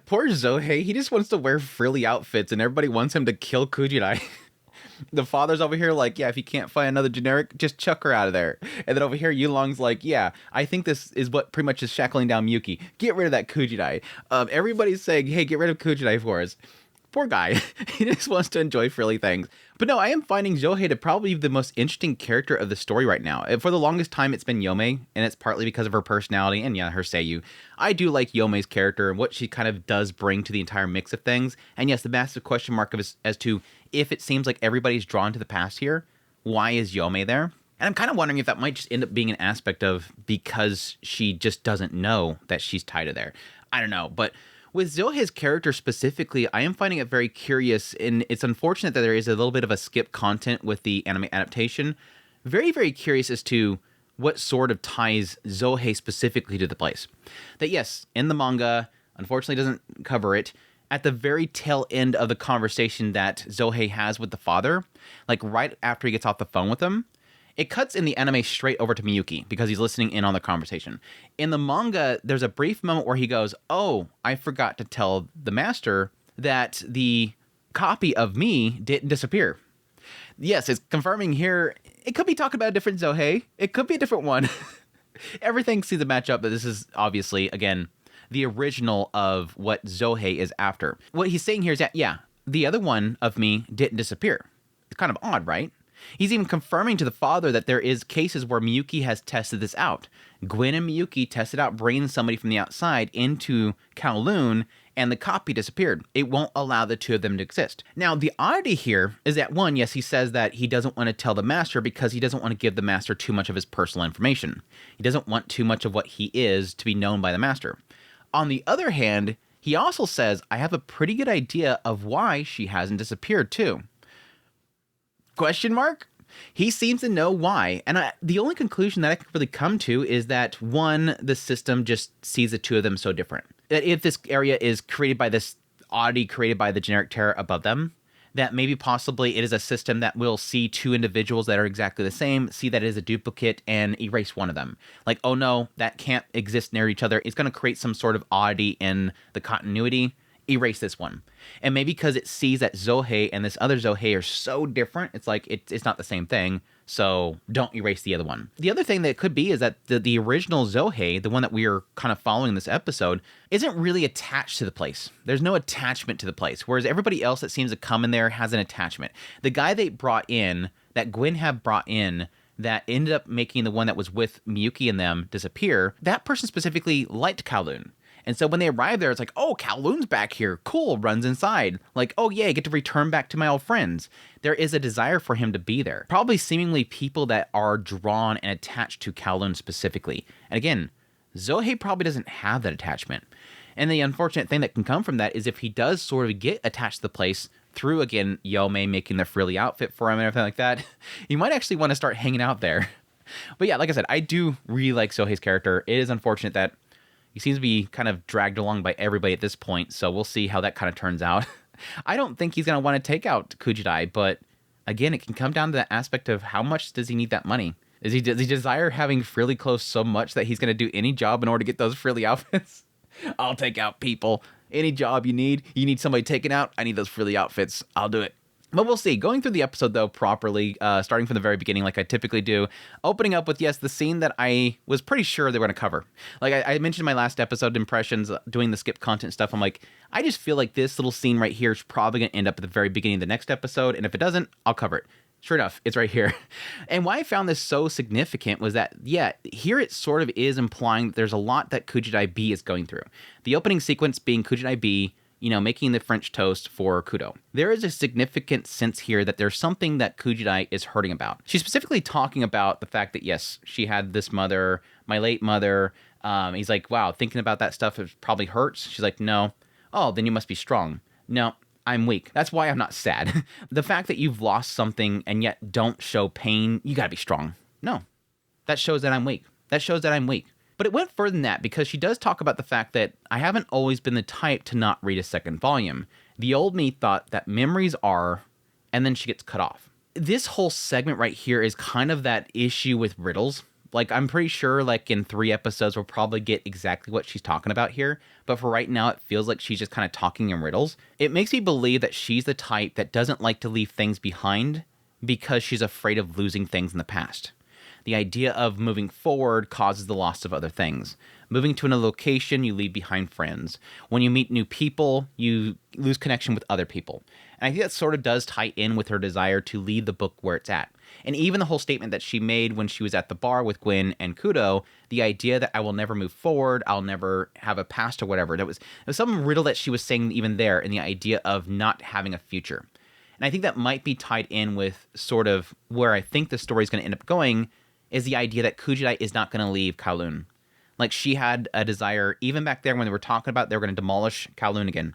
Poor Xiaohei, he just wants to wear frilly outfits and everybody wants him to kill Kujirai. The father's over here like, yeah, if you can't find another generic, just chuck her out of there. And then over here, Yulong's like, yeah, I think this is what pretty much is shackling down Miyuki. Get rid of that Kujirai. Everybody's saying, hey, get rid of Kujirai for us. Poor guy. He just wants to enjoy frilly things. But no, I am finding Xiaohei to probably be the most interesting character of the story right now. For the longest time, it's been Yaomei, and it's partly because of her personality and, yeah, her seiyuu. I do like Yomei's character and what she kind of does bring to the entire mix of things. And yes, the massive question mark as to if it seems like everybody's drawn to the past here, why is Yaomei there? And I'm kind of wondering if that might just end up being an aspect of because she just doesn't know that she's tied to there. I don't know, but with Xiaohei's character specifically, I am finding it very curious, and it's unfortunate that there is a little bit of a skip content with the anime adaptation. Very, very curious as to what sort of ties Xiaohei specifically to the place. That yes, in the manga, unfortunately doesn't cover it, at the very tail end of the conversation that Xiaohei has with the father, like right after he gets off the phone with him, it cuts in the anime straight over to Miyuki because he's listening in on the conversation. In the manga, there's a brief moment where he goes, oh, I forgot to tell the master that the copy of me didn't disappear. Yes, it's confirming here. It could be talking about a different Xiaohei. It could be a different one. Everything seems to match up, but this is obviously, again, the original of what Xiaohei is after. What he's saying here is that, yeah, the other one of me didn't disappear. It's kind of odd, right? He's even confirming to the father that there is cases where Miyuki has tested this out. Gwen and Miyuki tested out bringing somebody from the outside into Kowloon, and the copy disappeared. It won't allow the two of them to exist. Now, the oddity here is that, one, yes, he says that he doesn't want to tell the master because he doesn't want to give the master too much of his personal information. He doesn't want too much of what he is to be known by the master. On the other hand, he also says, I have a pretty good idea of why she hasn't disappeared too. Question mark? He seems to know why. And the only conclusion that I can really come to is that, one, the system just sees the two of them so different. That if this area is created by this oddity created by the generic terror above them, that maybe possibly it is a system that will see two individuals that are exactly the same, see that it is a duplicate, and erase one of them. Like, oh no, that can't exist near each other. It's going to create some sort of oddity in the continuity. Erase this one. And maybe because it sees that Xiaohei and this other Xiaohei are so different, it's like it's not the same thing, so don't erase the other one. The other thing that it could be is that the original Xiaohei, the one that we are kind of following this episode, isn't really attached to the place. There's no attachment to the place, whereas everybody else that seems to come in there has an attachment. The guy they brought in, that Gwen had brought in, that ended up making the one that was with Miyuki and them disappear, that person specifically liked Kowloon. And so when they arrive there, it's like, oh, Kowloon's back here. Cool, runs inside. Like, oh, yeah, I get to return back to my old friends. There is a desire for him to be there. Probably seemingly people that are drawn and attached to Kowloon specifically. And again, Xiaohei probably doesn't have that attachment. And the unfortunate thing that can come from that is if he does sort of get attached to the place through, again, Yaomei making the frilly outfit for him and everything like that, you might actually want to start hanging out there. But yeah, like I said, I do really like Xiaohei's character. It is unfortunate that he seems to be kind of dragged along by everybody at this point, so we'll see how that kind of turns out. I don't think he's going to want to take out Kujirai, but again, it can come down to that aspect of how much does he need that money? Does he desire having frilly clothes so much that he's going to do any job in order to get those frilly outfits? I'll take out people. Any job you need somebody taken out, I need those frilly outfits. I'll do it. But we'll see. Going through the episode, though, properly, starting from the very beginning like I typically do, opening up with, yes, the scene that I was pretty sure they were going to cover. Like I mentioned in my last episode, impressions, doing the skip content stuff, I'm like, I just feel like this little scene right here is probably going to end up at the very beginning of the next episode, and if it doesn't, I'll cover it. Sure enough, it's right here. And why I found this so significant was that, yeah, here it sort of is implying that there's a lot that Kujirai B is going through. The opening sequence being Kujirai B, making the French toast for Kudo. There is a significant sense here that there's something that Kujirai is hurting about. She's specifically talking about the fact that, yes, she had this mother, my late mother. He's like, wow, thinking about that stuff, it probably hurts. She's like, no. Oh, then you must be strong. No, I'm weak. That's why I'm not sad. The fact that you've lost something and yet don't show pain, you gotta be strong. No, that shows that I'm weak. That shows that I'm weak. But it went further than that because she does talk about the fact that I haven't always been the type to not read a second volume. The old me thought that memories are, and then she gets cut off. This whole segment right here is kind of that issue with riddles Like, I'm pretty sure, like, in 3 episodes, we'll probably get exactly what she's talking about here. But for right now, it feels like she's just kind of talking in riddles. It makes me believe that she's the type that doesn't like to leave things behind because she's afraid of losing things in the past. The idea of moving forward causes the loss of other things. Moving to another location, you leave behind friends. When you meet new people, you lose connection with other people. And I think that sort of does tie in with her desire to leave the book where it's at. And even the whole statement that she made when she was at the bar with Gwen and Kudo, the idea that I will never move forward, I'll never have a past or whatever. It was some riddle that she was saying even there, in the idea of not having a future. And I think that might be tied in with sort of where I think the story is going to end up going, is the idea that Kujirai is not going to leave Kowloon. Like, she had a desire, even back there when they were talking about they were going to demolish Kowloon again.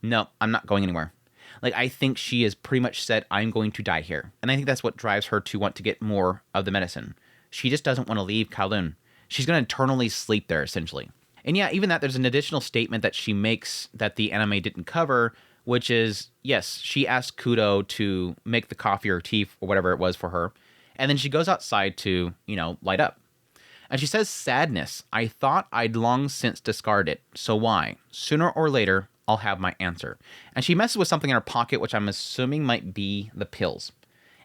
No, I'm not going anywhere. Like, I think she has pretty much said, I'm going to die here. And I think that's what drives her to want to get more of the medicine. She just doesn't want to leave Kowloon. She's going to eternally sleep there, essentially. And yeah, even that, there's an additional statement that she makes that the anime didn't cover, which is, yes, she asked Kudo to make the coffee or tea or whatever it was for her. And then she goes outside to, light up. And she says, sadness. I thought I'd long since discarded it. So why? Sooner or later, I'll have my answer. And she messes with something in her pocket, which I'm assuming might be the pills.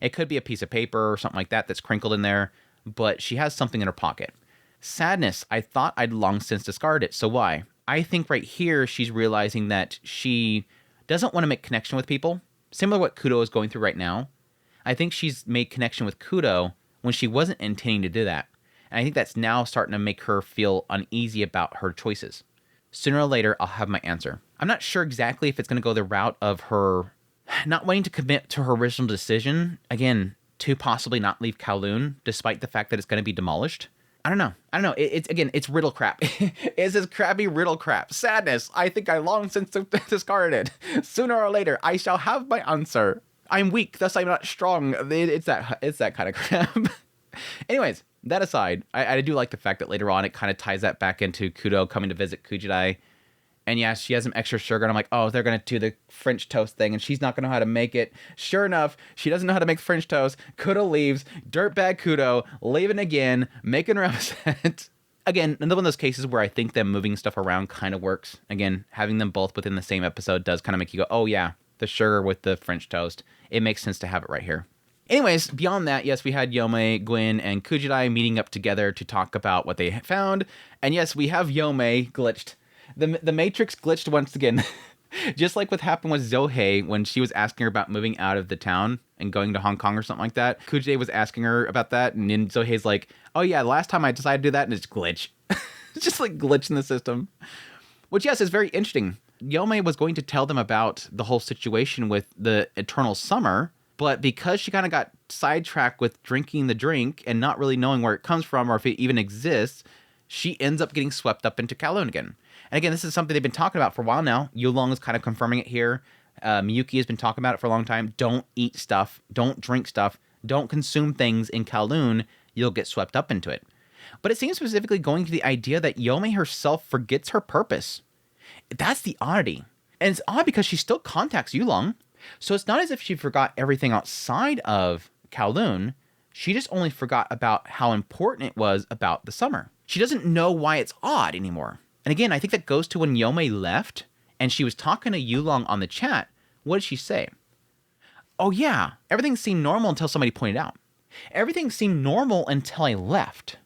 It could be a piece of paper or something like that that's crinkled in there, but she has something in her pocket. Sadness. I thought I'd long since discarded it. So why? I think right here, she's realizing that she doesn't want to make connection with people. Similar to what Kudo is going through right now. I think she's made connection with Kudo when she wasn't intending to do that. And I think that's now starting to make her feel uneasy about her choices. Sooner or later, I'll have my answer. I'm not sure exactly if it's going to go the route of her not wanting to commit to her original decision, again, to possibly not leave Kowloon, despite the fact that it's going to be demolished. I don't know. It's riddle crap. It's this crappy riddle crap. Sadness. I think I long since discarded it. Sooner or later, I shall have my answer. I'm weak, thus I'm not strong. It's that kind of crap. Anyways, that aside, I do like the fact that later on it kind of ties that back into Kudo coming to visit Kujirai. And yeah, she has some extra sugar, and I'm like, oh, they're going to do the French toast thing, and she's not going to know how to make it. Sure enough, she doesn't know how to make French toast. Kudo leaves, dirtbag Kudo, leaving again, making her upset. Again, another one of those cases where I think them moving stuff around kind of works. Again, having them both within the same episode does kind of make you go, oh yeah, the sugar with the French toast. It makes sense to have it right here. Anyways, beyond that, yes, we had Yaomei, Gwen, and Kujirai meeting up together to talk about what they found. And yes, we have Yaomei glitched. The Matrix glitched once again. Just like what happened with Xiaohei when she was asking her about moving out of the town and going to Hong Kong or something like that. Kujirai was asking her about that, and then Xiaohei's like, oh yeah, the last time I decided to do that, and it's glitch. It's just like glitch in the system. Which, yes, is very interesting. Yaomei was going to tell them about the whole situation with the eternal summer, but because she kind of got sidetracked with drinking the drink and not really knowing where it comes from or if it even exists, she ends up getting swept up into Kowloon again. And again, this is something they've been talking about for a while now. Yulong is kind of confirming it here. Miyuki has been talking about it for a long time. Don't eat stuff. Don't drink stuff. Don't consume things in Kowloon. You'll get swept up into it. But it seems specifically going to the idea that Yaomei herself forgets her purpose. That's the oddity. And it's odd because she still contacts Yulong. So it's not as if she forgot everything outside of Kowloon. She just only forgot about how important it was about the summer. She doesn't know why it's odd anymore. And again, I think that goes to when Yaomei left and she was talking to Yulong on the chat. What did she say? Oh yeah, everything seemed normal until somebody pointed out. Everything seemed normal until I left.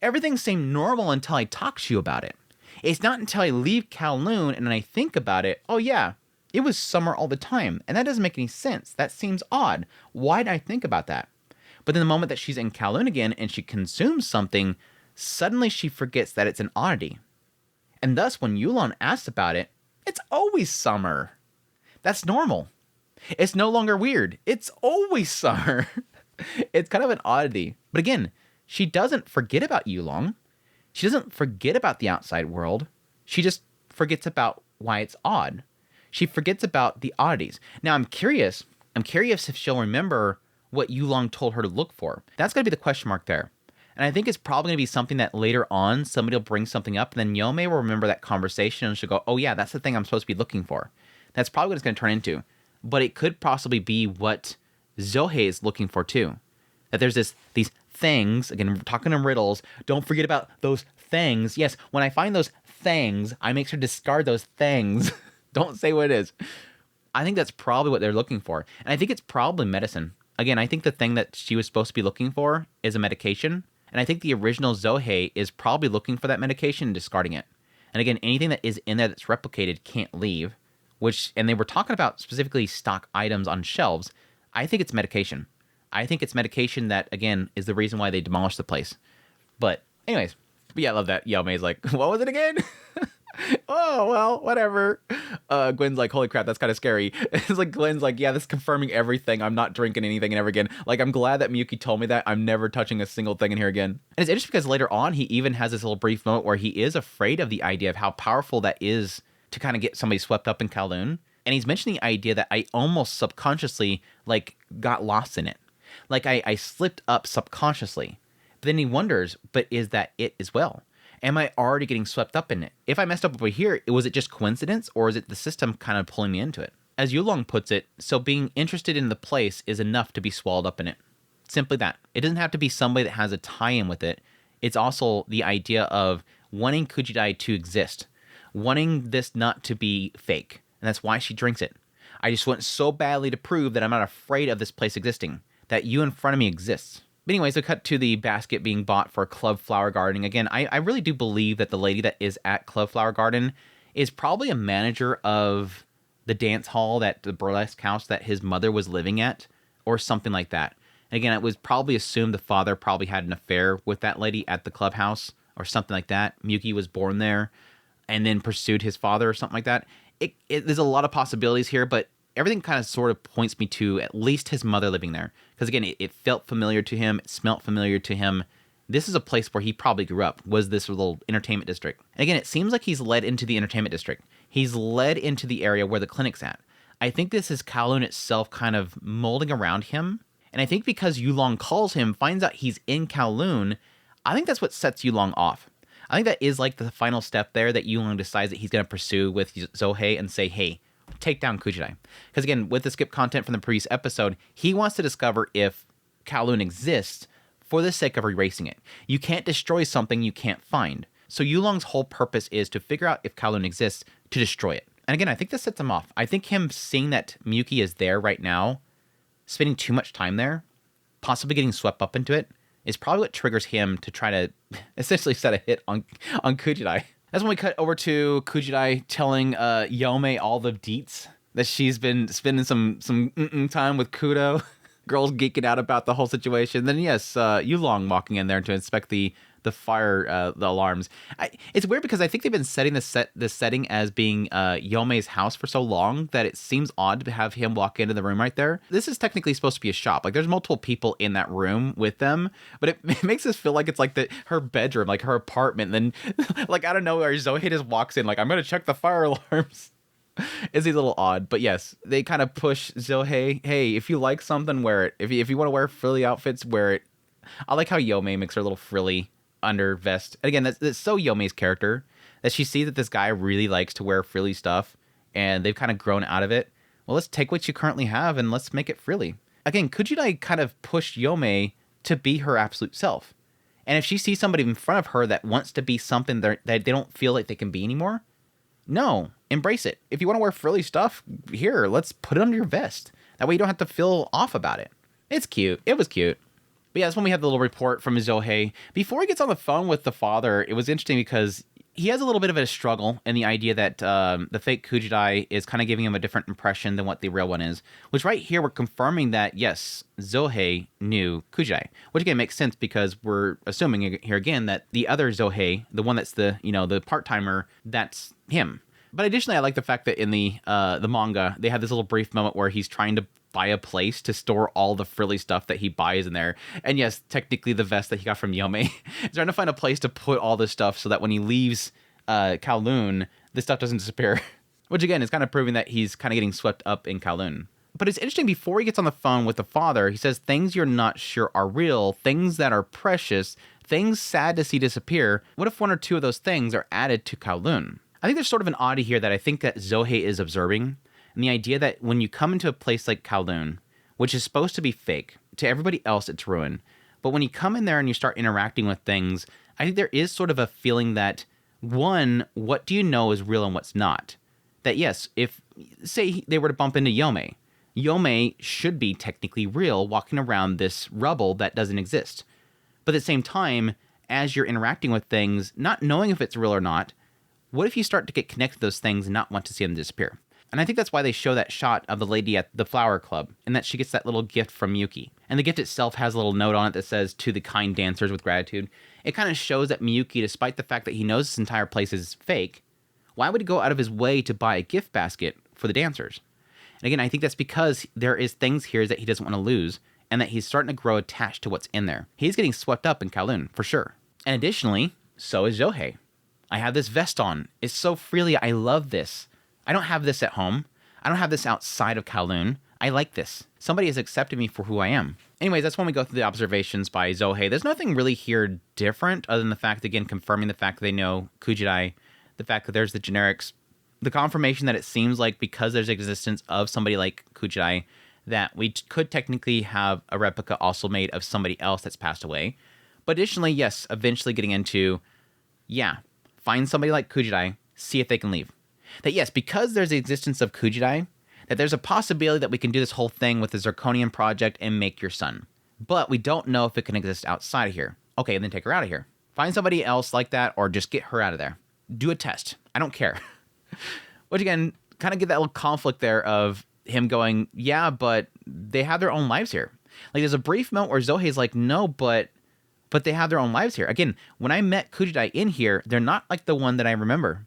Everything seemed normal until I talked to you about it. It's not until I leave Kowloon and then I think about it, oh yeah, it was summer all the time. And that doesn't make any sense. That seems odd. Why did I think about that? But then the moment that she's in Kowloon again and she consumes something, suddenly she forgets that it's an oddity. And thus, when Yulong asks about it, it's always summer. That's normal. It's no longer weird. It's always summer. It's kind of an oddity. But again, she doesn't forget about Yulong. She doesn't forget about the outside world. She just forgets about why it's odd. She forgets about the oddities. Now, I'm curious if she'll remember what Yulong told her to look for. That's going to be the question mark there. And I think it's probably going to be something that later on, somebody will bring something up, and then Yaomei will remember that conversation, and she'll go, oh yeah, that's the thing I'm supposed to be looking for. That's probably what it's going to turn into. But it could possibly be what Xiaohei is looking for too. That there's these things, again, we're talking in riddles, don't forget about those things. Yes, when I find those things, I make sure to discard those things. Don't say what it is. I think that's probably what they're looking for. And I think it's probably medicine. Again, I think the thing that she was supposed to be looking for is a medication. And I think the original Xiaohei is probably looking for that medication and discarding it. And again, anything that is in there that's replicated can't leave. And they were talking about specifically stock items on shelves. I think it's medication. I think it's medication that, again, is the reason why they demolished the place. But anyways, yeah, I love that. Yaomei's like, what was it again? Oh, well, whatever. Gwen's like, holy crap, that's kind of scary. It's like Gwen's like, yeah, this is confirming everything. I'm not drinking anything ever again. Like, I'm glad that Miyuki told me that. I'm never touching a single thing in here again. And it's interesting because later on, he even has this little brief moment where he is afraid of the idea of how powerful that is to kind of get somebody swept up in Kowloon. And he's mentioning the idea that I almost subconsciously, like, got lost in it. Like, I slipped up subconsciously. But then he wonders, but is that it as well? Am I already getting swept up in it? If I messed up over here, was it just coincidence, or is it the system kind of pulling me into it? As Yulong puts it, so being interested in the place is enough to be swallowed up in it. Simply that. It doesn't have to be somebody that has a tie-in with it. It's also the idea of wanting Kujirai to exist, wanting this not to be fake, and that's why she drinks it. I just want so badly to prove that I'm not afraid of this place existing, that you in front of me exists. But anyways, we cut to the basket being bought for Club Flower Garden. Again, I really do believe that the lady that is at Club Flower Garden is probably a manager of the dance hall, the burlesque house that his mother was living at, or something like that. And again, it was probably assumed the father probably had an affair with that lady at the clubhouse, or something like that. Miyuki was born there, and then pursued his father, or something like that. There's a lot of possibilities here, but everything kind of sort of points me to at least his mother living there. Because again, it felt familiar to him, it smelt familiar to him. This is a place where he probably grew up, was this little entertainment district. And again, it seems like he's led into the entertainment district. He's led into the area where the clinic's at. I think this is Kowloon itself kind of molding around him. And I think because Yulong calls him, finds out he's in Kowloon, I think that's what sets Yulong off. I think that is like the final step there that Yulong decides that he's going to pursue with Xiaohei and say, hey, take down Kujirai. Because again, with the skip content from the previous episode, he wants to discover if Kowloon exists for the sake of erasing it. You can't destroy something you can't find. So Yulong's whole purpose is to figure out if Kowloon exists to destroy it. And again, I think this sets him off. I think him seeing that Miyuki is there right now, spending too much time there, possibly getting swept up into it, is probably what triggers him to try to essentially set a hit on Kujirai. That's when we cut over to Kujirai telling Yaomei all the deets that she's been spending some time with Kudo. Girls geeking out about the whole situation. Then yes, Yulong walking in there to inspect the fire, the alarms. It's weird because I think they've been setting this setting as being Yaomei's house for so long that it seems odd to have him walk into the room right there. This is technically supposed to be a shop. Like there's multiple people in that room with them, but it makes us feel like it's like her bedroom, like her apartment. And then like I don't know where Xiaohei just walks in like I'm gonna check the fire alarms. It's a little odd, but yes, they kind of push Xiaohei. Hey, if you like something, wear it. If you want to wear frilly outfits, wear it. I like how Yaomei makes her little frilly under vest. And again, that's so Yaomei's character that she sees that this guy really likes to wear frilly stuff and they've kind of grown out of it. Well, let's take what you currently have and let's make it frilly. Again, Kujirai kind of pushed Yaomei to be her absolute self. And if she sees somebody in front of her that wants to be something that they don't feel like they can be anymore, no, embrace it. If you want to wear frilly stuff, here, let's put it under your vest. That way you don't have to feel off about it. It's cute. It was cute. But yeah, that's when we have the little report from Xiaohei. Before he gets on the phone with the father, it was interesting because he has a little bit of a struggle in the idea that the fake Kujirai is kind of giving him a different impression than what the real one is. Which right here, we're confirming that, yes, Xiaohei knew Kujirai. Which again makes sense because we're assuming here again that the other Xiaohei, the one that's the part-timer, that's him. But additionally, I like the fact that in the manga, they have this little brief moment where he's trying to buy a place to store all the frilly stuff that he buys in there. And yes, technically the vest that he got from Yaomei. He's trying to find a place to put all this stuff so that when he leaves Kowloon, this stuff doesn't disappear. Which again is kind of proving that he's kind of getting swept up in Kowloon. But it's interesting, before he gets on the phone with the father, he says things you're not sure are real, things that are precious, things sad to see disappear. What if one or two of those things are added to Kowloon? I think there's sort of an oddity here that I think that Xiaohei is observing. And the idea that when you come into a place like Kowloon, which is supposed to be fake, to everybody else it's ruin, But when you come in there and you start interacting with things, I think there is sort of a feeling that, one, what do you know is real and what's not? That yes, if, say, they were to bump into Yaomei, Yaomei should be technically real, walking around this rubble that doesn't exist. But at the same time, as you're interacting with things, not knowing if it's real or not, what if you start to get connected to those things and not want to see them disappear? And I think that's why they show that shot of the lady at the flower club, and that she gets that little gift from Miyuki. And the gift itself has a little note on it that says, "To the kind dancers with gratitude." It kind of shows that Miyuki, despite the fact that he knows this entire place is fake, why would he go out of his way to buy a gift basket for the dancers? And again, I think that's because there is things here that he doesn't want to lose, and that he's starting to grow attached to what's in there. He's getting swept up in Kowloon, for sure. And additionally, so is Xiaohei. I have this vest on. It's so Frilly. I love this. I don't have this at home. I don't have this outside of Kowloon. I like this. Somebody has accepted me for who I am. Anyways, that's when we go through the observations by Xiaohei. There's nothing really here different other than the fact, again, confirming the fact that they know Kujirai, the fact that there's the generics, the confirmation that it seems like because there's existence of somebody like Kujirai, that we could technically have a replica also made of somebody else that's passed away. But additionally, yes, eventually getting into, yeah, find somebody like Kujirai, see if they can leave. That yes, because there's the existence of Kujirai, that there's a possibility that we can do this whole thing with the Zirconium project and make your son. But we don't know if it can exist outside of here. Okay, then take her out of here. Find somebody else like that, or just get her out of there. Do a test. I don't care. Which again, kind of get that little conflict there of him going, yeah, but they have their own lives here. Like there's a brief moment where Xiaohei's like, no, but they have their own lives here. Again, when I met Kujirai in here, they're not like the one that I remember.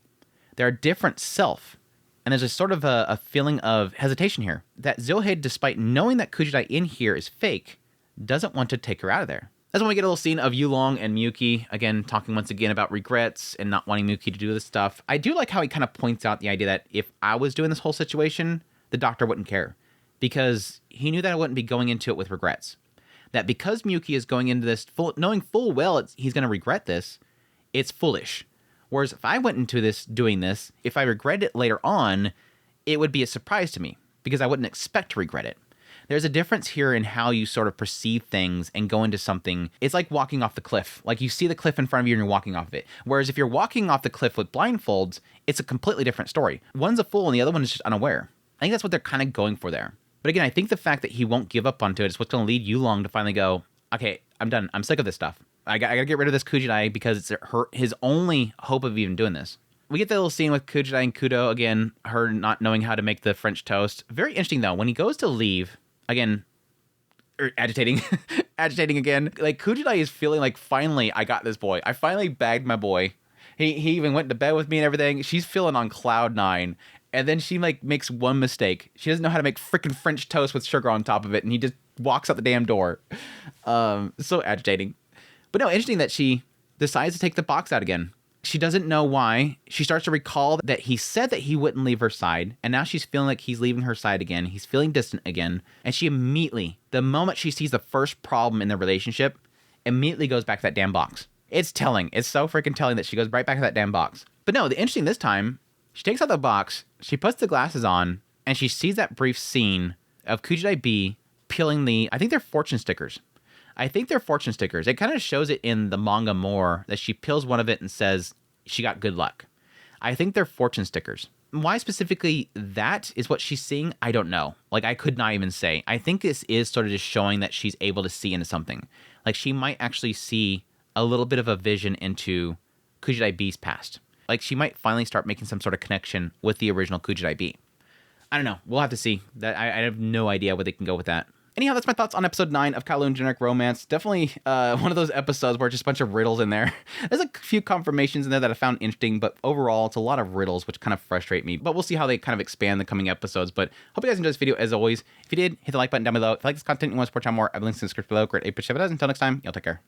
They're a different self. And there's a sort of a feeling of hesitation here. That Xiaohei, despite knowing that Kujirai in here is fake, doesn't want to take her out of there. That's when we get a little scene of Yulong and Miyuki, again, talking once again about regrets and not wanting Miyuki to do this stuff. I do like how he kind of points out the idea that if I was doing this whole situation, the doctor wouldn't care. Because he knew that I wouldn't be going into it with regrets. That because Miyuki is going into this knowing full well he's going to regret this, it's foolish. Whereas if I went into this doing this, if I regret it later on, it would be a surprise to me because I wouldn't expect to regret it. There's a difference here in how you sort of perceive things and go into something. It's like walking off the cliff. Like you see the cliff in front of you and you're walking off of it. Whereas if you're walking off the cliff with blindfolds, it's a completely different story. One's a fool and the other one is just unaware. I think that's what they're kind of going for there. But again, I think the fact that he won't give up onto it is what's going to lead Yulong to finally go, okay, I'm done. I'm sick of this stuff. I got to get rid of this Kujirai because it's his only hope of even doing this. We get that little scene with Kujirai and Kudo, again, her not knowing how to make the French toast. Very interesting, though. When he goes to leave, again, agitating, agitating again. Like, Kujirai is feeling like, finally, I got this boy. I finally bagged my boy. He even went to bed with me and everything. She's feeling on cloud 9. And then she, like, makes one mistake. She doesn't know how to make freaking French toast with sugar on top of it. And he just walks out the damn door. So agitating. But no, interesting that she decides to take the box out again. She doesn't know why. She starts to recall that he said that he wouldn't leave her side. And now she's feeling like he's leaving her side again. He's feeling distant again. And she immediately, the moment she sees the first problem in the relationship, immediately goes back to that damn box. It's telling. It's so freaking telling that she goes right back to that damn box. But no, the interesting this time, she takes out the box, she puts the glasses on, and she sees that brief scene of Kujirai B peeling I think they're fortune stickers. It kind of shows it in the manga more that she peels one of it and says she got good luck. I think they're fortune stickers. Why specifically that is what she's seeing, I don't know. Like, I could not even say. I think this is sort of just showing that she's able to see into something. Like, she might actually see a little bit of a vision into Kujirai B's past. Like, she might finally start making some sort of connection with the original Kujirai B. I don't know. We'll have to see. That I have no idea where they can go with that. Anyhow, that's my thoughts on episode 9 of Kowloon Generic Romance. Definitely one of those episodes where it's just a bunch of riddles in there. There's a few confirmations in there that I found interesting, but overall, it's a lot of riddles, which kind of frustrate me. But we'll see how they kind of expand the coming episodes. But hope you guys enjoyed this video, as always. If you did, hit the like button down below. If you like this content and you want to support channel more, I have links in the description below. Great 8 push. Until next time, y'all take care.